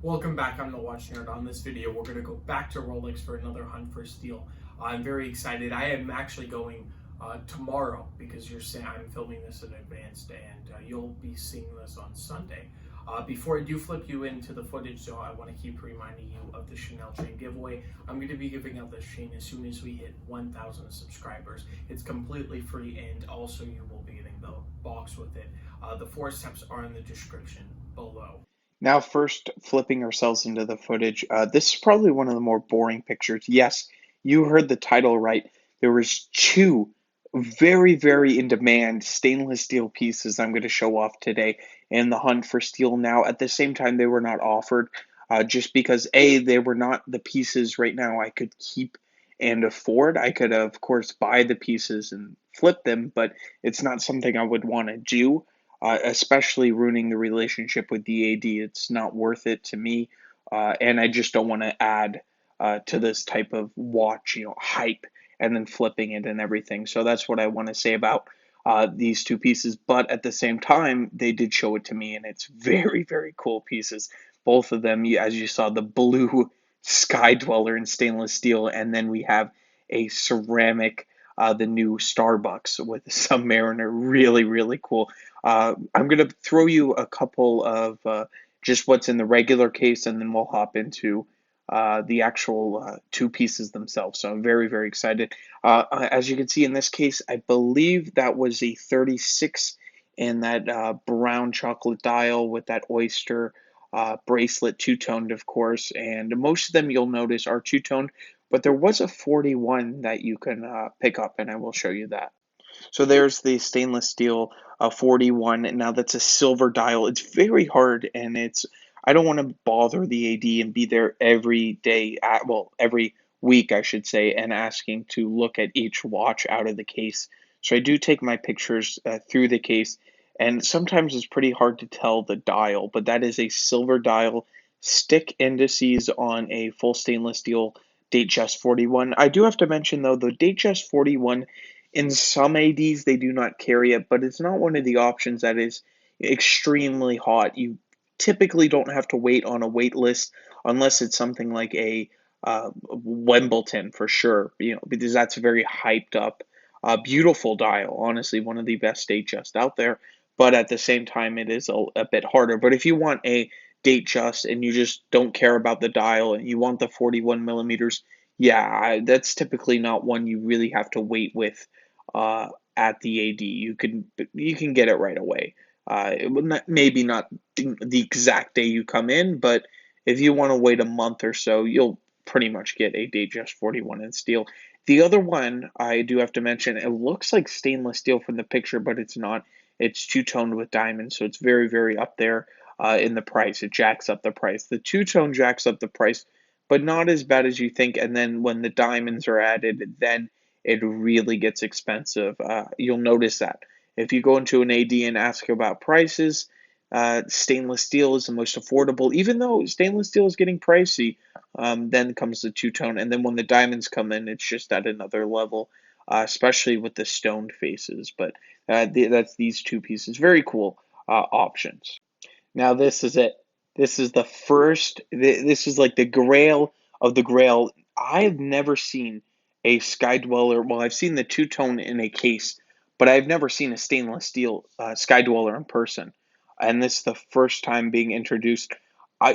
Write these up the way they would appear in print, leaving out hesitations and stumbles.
Welcome back, I'm the Watch Nerd. On this video, we're going to go back to Rolex for another hunt for steel. I'm very excited. I am actually going tomorrow because you're saying I'm filming this in advance, and you'll be seeing this on Sunday. Before I do flip you into the footage, though, I want to keep reminding you of the Chanel chain giveaway. I'm going to be giving out this chain as soon as we hit 1,000 subscribers. It's completely free, and also you will be getting the box with it. The 4 steps are in the description below. Now, first flipping ourselves into the footage, this is probably one of the more boring pictures. Yes, you heard the title right. There was two very in demand stainless steel pieces I'm going to show off today in the hunt for steel. Now, at the same time, they were not offered just because A, they were not the pieces right now I could keep and afford. I could, of course, buy the pieces and flip them, but it's not something I would want to do, especially ruining the relationship with the AD. It's not worth it to me, and I just don't want to add to this type of watch, hype and then flipping it and everything. So that's what I want to say about these two pieces. But at the same time, they did show it to me, and it's very cool pieces. Both of them, as you saw, the blue Sky Dweller in stainless steel, and then we have a ceramic, the new Starbucks with the Submariner. Really cool. I'm going to throw you a couple of just what's in the regular case, and then we'll hop into the actual two pieces themselves. So I'm very excited. As you can see in this case, I believe that was a 36 in that brown chocolate dial with that oyster bracelet, two-toned, of course. And most of them you'll notice are two-toned, but there was a 41 that you can pick up, and I will show you that. So there's the stainless steel 41. Now that's a silver dial. It's very hard, and I don't want to bother the AD and be there every day, every week, I should say, and asking to look at each watch out of the case. So I do take my pictures through the case, and sometimes it's pretty hard to tell the dial, but that is a silver dial, stick indices on a full stainless steel Datejust 41. I do have to mention, though, the Datejust 41, in some ADs, they do not carry it, but it's not one of the options that is extremely hot. You typically don't have to wait on a wait list unless it's something like a Wimbledon for sure, because that's a very hyped up, beautiful dial. Honestly, one of the best Datejust out there, but at the same time, it is a bit harder. But if you want a Datejust and you just don't care about the dial and you want the 41 millimeters, yeah, that's typically not one you really have to wait with at the AD. You can get it right away. It would not, maybe not the exact day you come in, but if you want to wait a month or so, you'll pretty much get a Datejust 41 in steel. The other one I do have to mention, it looks like stainless steel from the picture, but it's not. It's two-toned with diamonds, so it's very up there in the price. It jacks up the price. The two-tone jacks up the price, but not as bad as you think. And then when the diamonds are added, then it really gets expensive. You'll notice that. If you go into an AD and ask about prices, stainless steel is the most affordable, even though stainless steel is getting pricey. Then comes the two-tone, and then when the diamonds come in, it's just at another level, especially with the stoned faces. But that's these two pieces. Very cool options. Now this is it. This is the first. This is like the grail of the grail. I've never seen a Sky Dweller. Well, I've seen the two-tone in a case, but I've never seen a stainless steel Sky Dweller in person. And this is the first time being introduced.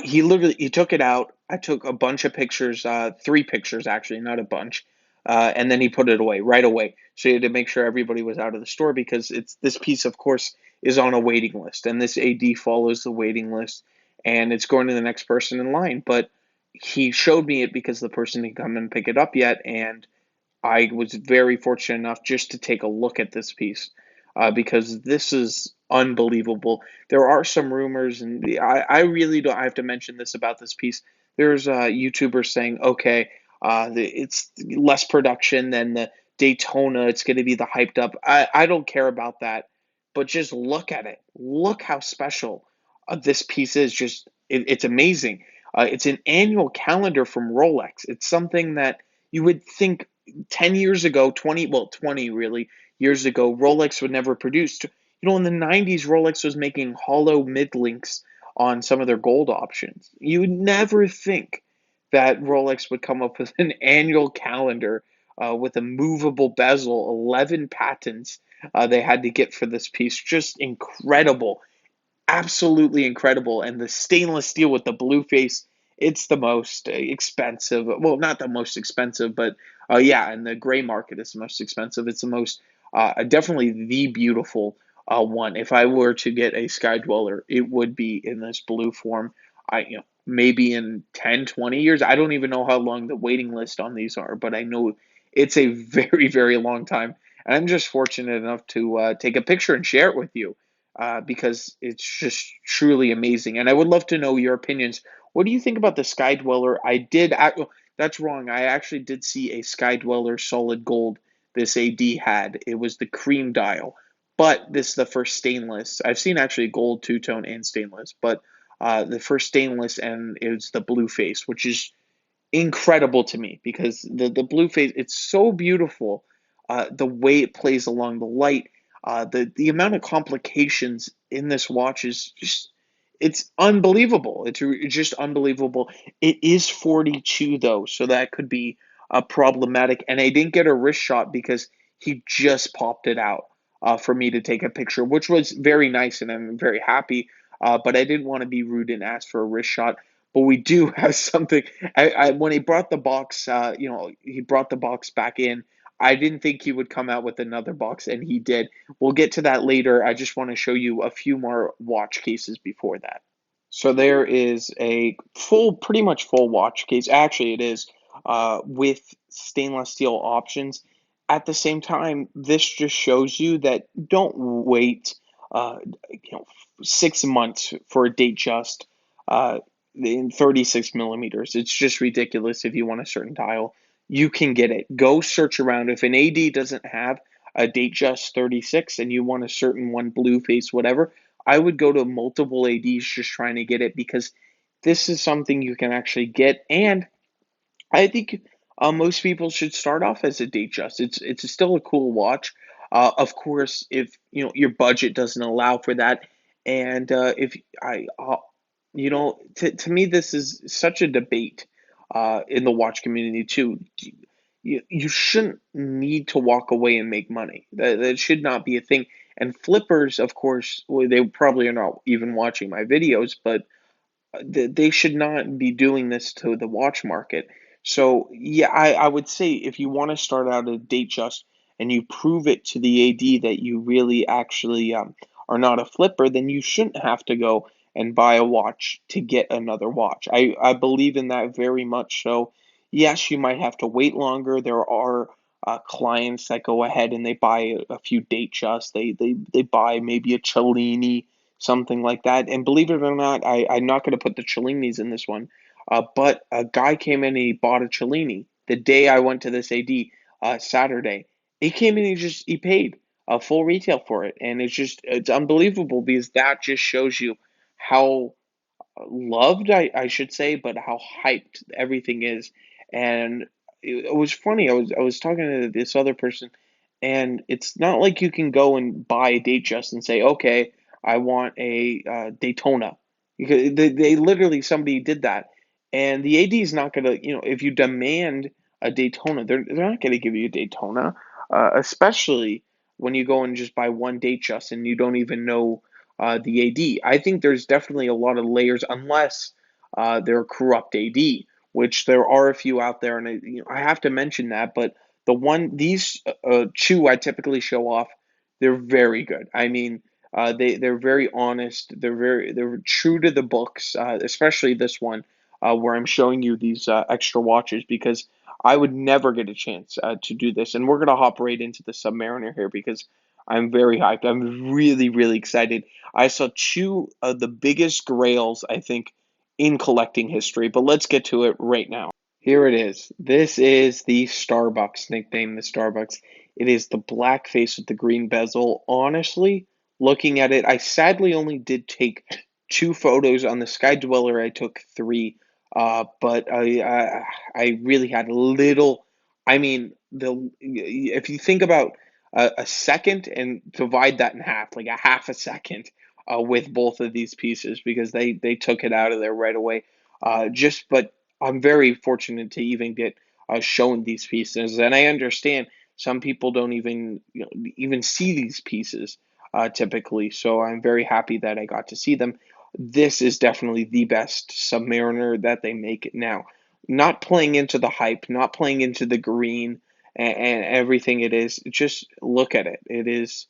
He took it out. I took a bunch of pictures, 3 pictures actually, not a bunch, and then he put it away right away. So he had to make sure everybody was out of the store because it's this piece, of course, is on a waiting list, and this AD follows the waiting list, and it's going to the next person in line. But he showed me it because the person didn't come and pick it up yet, and I was very fortunate enough just to take a look at this piece because this is unbelievable. There are some rumors, and I really don't. I have to mention this about this piece. There's YouTubers saying, okay, it's less production than the Daytona. It's going to be the hyped up. I don't care about that, but just look at it. Look how special this piece is. It's amazing. It's an annual calendar from Rolex. It's something that you would think 10 years ago, 20 really years ago, Rolex would never produce. In the 90s, Rolex was making hollow mid links on some of their gold options. You would never think that Rolex would come up with an annual calendar with a movable bezel, 11 patents they had to get for this piece. Just incredible, absolutely incredible. And the stainless steel with the blue face, it's the most expensive. Well, not the most expensive, but yeah, and the gray market is the most expensive. It's the most, definitely the beautiful one. If I were to get a Sky Dweller, it would be in this blue form. Maybe in 10, 20 years. I don't even know how long the waiting list on these are, but I know it's a very, very long time. And I'm just fortunate enough to take a picture and share it with you because it's just truly amazing. And I would love to know your opinions. What do you think about the Sky Dweller? That's wrong. I actually did see a Sky Dweller solid gold this AD had. It was the cream dial, but this is the first stainless. I've seen actually gold two tone and stainless, but the first stainless, and it's the blue face, which is incredible to me because the blue face, it's so beautiful, the way it plays along the light, the amount of complications in this watch is just, it's unbelievable. It's just unbelievable. It is 42 though, so that could be problematic. And I didn't get a wrist shot because he just popped it out for me to take a picture, which was very nice, and I'm very happy. But I didn't want to be rude and ask for a wrist shot. But we do have something. When he brought the box, he brought the box back in. I didn't think he would come out with another box, and he did. We'll get to that later. I just want to show you a few more watch cases before that. So there is a pretty much full watch case. Actually, it is with stainless steel options. At the same time, this just shows you that don't wait, you know, 6 months for a Datejust in 36 millimeters. It's just ridiculous. If you want a certain dial, you can get it. Go search around. If an AD doesn't have a Datejust 36 and you want a certain one, blue face, whatever, I would go to multiple ADs just trying to get it because this is something you can actually get. And I think most people should start off as a Datejust. It's still a cool watch. Of course, if your budget doesn't allow for that, and if I, to me this is such a debate in the watch community too. You shouldn't need to walk away and make money. That should not be a thing. And flippers, of course, well, they probably are not even watching my videos, but they should not be doing this to the watch market. So yeah, I would say if you want to start out a Datejust and you prove it to the AD that you really actually are not a flipper, then you shouldn't have to go and buy a watch to get another watch. I believe in that very much. So yes, you might have to wait longer. There are clients that go ahead and they buy a few Datejusts. They buy maybe a Cellini, something like that. And believe it or not, I'm not going to put the Cellinis in this one, but a guy came in and he bought a Cellini the day I went to this AD Saturday. He came in and he paid full retail for it, and it's unbelievable because that just shows you how loved, I should say, but how hyped everything is. And it was funny. I was talking to this other person, and it's not like you can go and buy a Datejust and say, okay, I want a Daytona. Because they literally, somebody did that, and the AD is not gonna, if you demand a Daytona, they're not gonna give you a Daytona, especially when you go and just buy one Datejust and you don't even know the AD. I think there's definitely a lot of layers, unless they're a corrupt AD, which there are a few out there, and I have to mention that. But these two I typically show off, they're very good. I mean, they're very honest. They're true to the books, especially this one where I'm showing you these extra watches because I would never get a chance to do this. And we're gonna hop right into the Submariner here because I'm very hyped. I'm really, really excited. I saw two of the biggest grails, I think, in collecting history, but let's get to it right now. Here it is. This is the Starbucks, nicknamed the Starbucks. It is the black face with the green bezel. Honestly, looking at it, I sadly only did take two photos. On the Sky Dweller. I took three, but I really had little. I mean, the if you think about a second and divide that in half, like a half a second, with both of these pieces because they took it out of there right away. But I'm very fortunate to even get shown these pieces, and I understand some people don't even even see these pieces typically. So I'm very happy that I got to see them. This is definitely the best Submariner that they make now. Not playing into the hype, not playing into the green and everything it is. Just look at it. It is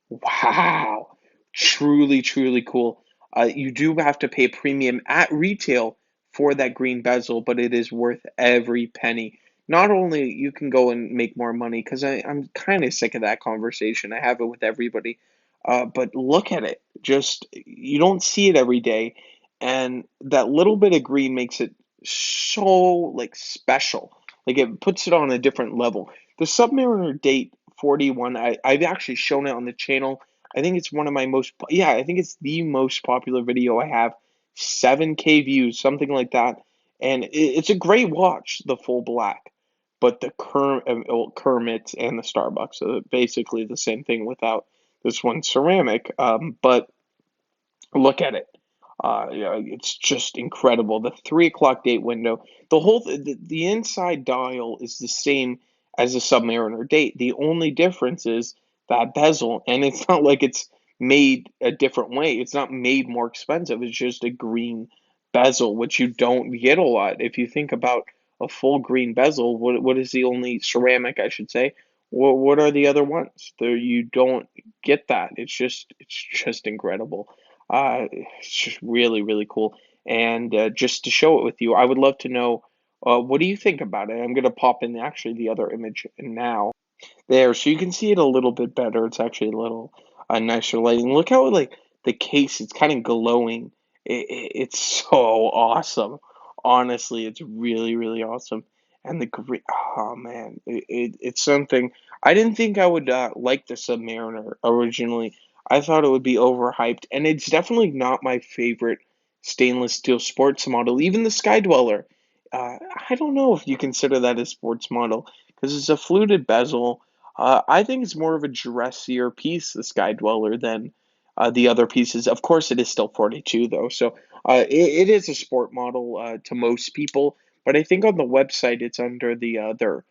wow, truly, truly cool. You do have to pay a premium at retail for that green bezel, but it is worth every penny. Not only you can go and make more money, because I'm kind of sick of that conversation. I have it with everybody. But look at it. Just you don't see it every day, and that little bit of green makes it so like special. Like it puts it on a different level. The Submariner Date 41, I've actually shown it on the channel. I think it's one of my most, yeah, I think it's the most popular video I have. 7K views, something like that. And it's a great watch, the full black. But the Kermit and the Starbucks are basically the same thing without this one ceramic. But look at it. It's just incredible. The 3 o'clock date window, the inside dial is the same as a Submariner date. The only difference is that bezel, and it's not like it's made a different way. It's not made more expensive. It's just a green bezel, which you don't get a lot. If you think about a full green bezel, what is the only ceramic, I should say? What are the other ones? There you don't get that. It's just incredible. It's just really, really cool. And just to show it with you, I would love to know what do you think about it? I'm going to pop in actually the other image now there, so you can see it a little bit better. It's actually a little nicer lighting. Look how like the case, it's kind of glowing. It's so awesome. Honestly, it's really, really awesome. And the green, oh man, it's something. I didn't think I would like the Submariner originally. I thought it would be overhyped, and it's definitely not my favorite stainless steel sports model. Even the Sky Dweller, I don't know if you consider that a sports model because it's a fluted bezel. I think it's more of a dressier piece, the Sky Dweller, than the other pieces. Of course, it is still 42 though, so it is a sport model to most people. But I think on the website it's under the other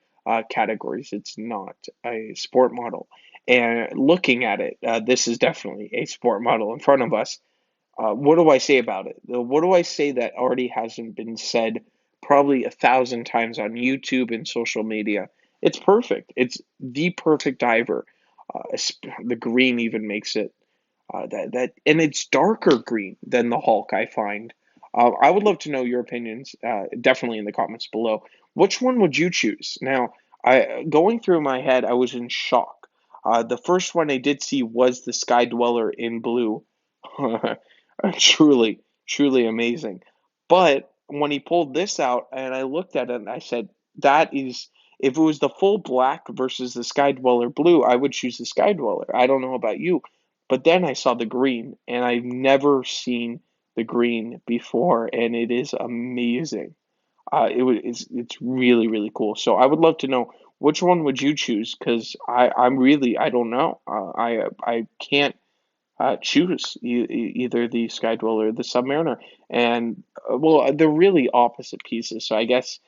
categories. It's not a sport model. And looking at it, this is definitely a sport model in front of us. What do I say about it? What do I say that already hasn't been said probably 1,000 times on YouTube and social media? It's perfect. It's the perfect diver. The green even makes it and it's darker green than the Hulk, I find. I would love to know your opinions, definitely in the comments below. Which one would you choose? Now, I going through my head, I was in shock. The first one I did see was the Sky Dweller in blue. Truly, truly amazing. But when he pulled this out and I looked at it and I said, that is, if it was the full black versus the Sky Dweller blue, I would choose the Sky Dweller. I don't know about you, but then I saw the green and I've never seen the green before and it is amazing. It's really, really cool. So I would love to know which one would you choose because I'm really, I don't know. I can't choose either the Sky Dweller or the Submariner. And well, they're really opposite pieces. So I guess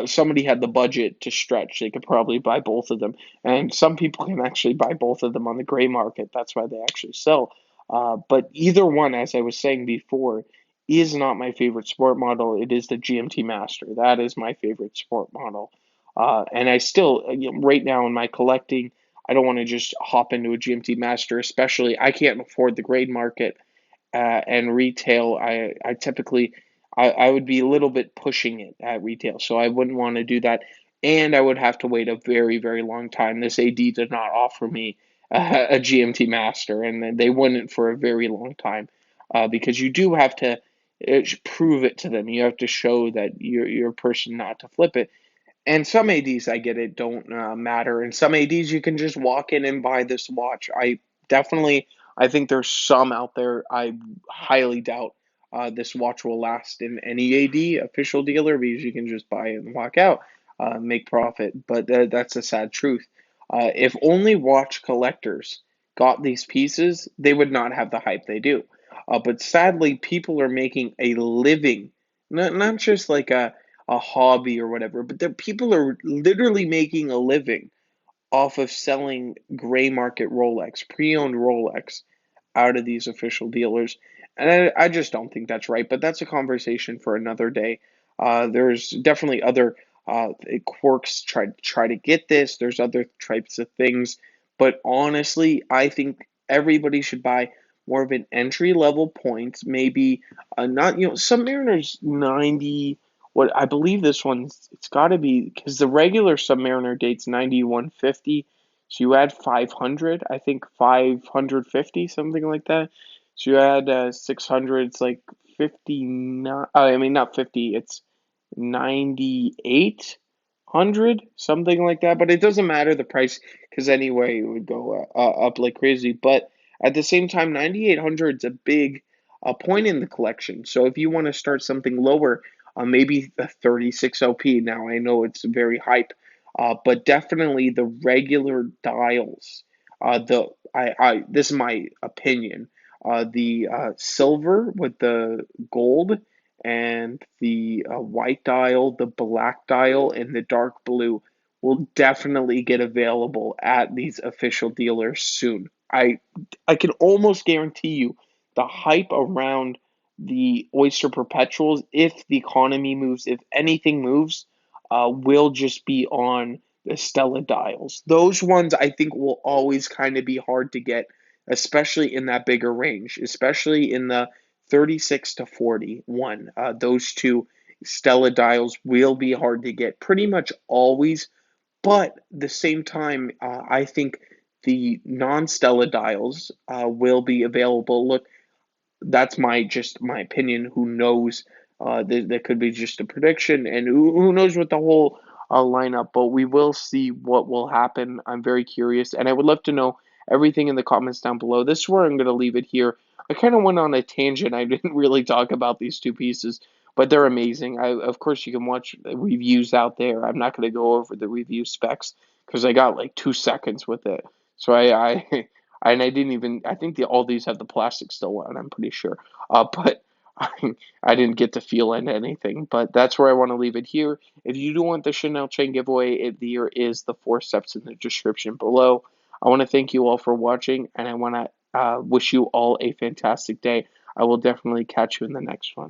somebody had the budget to stretch. They could probably buy both of them. And some people can actually buy both of them on the gray market. That's why they actually sell. But either one, as I was saying before, is not my favorite sport model. It is the GMT Master. That is my favorite sport model. And I still, right now in my collecting, I don't want to just hop into a GMT Master, especially I can't afford the grade market and retail. I typically I would be a little bit pushing it at retail, so I wouldn't want to do that, and I would have to wait a very very long time. This AD did not offer me a GMT Master, and they wouldn't for a very long time because you do have to prove it to them. You have to show that you're a person not to flip it. And some ADs, I get it, don't matter. And some ADs, you can just walk in and buy this watch. I think there's some out there. I highly doubt this watch will last in any AD official dealer because you can just buy it and walk out, make profit. But that's a sad truth. If only watch collectors got these pieces, they would not have the hype they do. But sadly, people are making a living, not just like a hobby or whatever, but people are literally making a living off of selling gray market Rolex, pre-owned Rolex out of these official dealers. And I just don't think that's right, but that's a conversation for another day. There's definitely other quirks try to get this. There's other types of things, but honestly, I think everybody should buy more of an entry level point. Maybe not, Submariner's 90. What I believe this one's it's got to be because the regular Submariner date's 9150. So you add 500, I think 550, something like that. So you add 600, it's like 59. I mean, not 50, it's 9800, something like that. But it doesn't matter the price because anyway, it would go up like crazy. But at the same time, 9800 is a big point in the collection. So if you want to start something lower, maybe the 36 OP. Now I know it's very hype, but definitely the regular dials. This is my opinion. The silver with the gold and the white dial, the black dial, and the dark blue will definitely get available at these official dealers soon. I can almost guarantee you the hype around the Oyster Perpetuals, if the economy moves, if anything moves, will just be on the Stella dials. Those ones I think will always kind of be hard to get, especially in that bigger range, especially in the 36 to 41. Those two Stella dials will be hard to get pretty much always, but at the same time, I think the non-Stella dials will be available. Look, that's my opinion. Who knows? That could be just a prediction, and who knows what the whole lineup. But we will see what will happen. I'm very curious, and I would love to know everything in the comments down below. This is where I'm going to leave it here. I kind of went on a tangent. I didn't really talk about these two pieces, but they're amazing. Of course, you can watch reviews out there. I'm not going to go over the review specs because I got like 2 seconds with it. So I and I didn't even. I think all these have the plastic still on. I'm pretty sure. But I didn't get to feel into anything. But that's where I want to leave it here. If you do want the Chanel chain giveaway, there is the 4 steps in the description below. I want to thank you all for watching, and I want to wish you all a fantastic day. I will definitely catch you in the next one.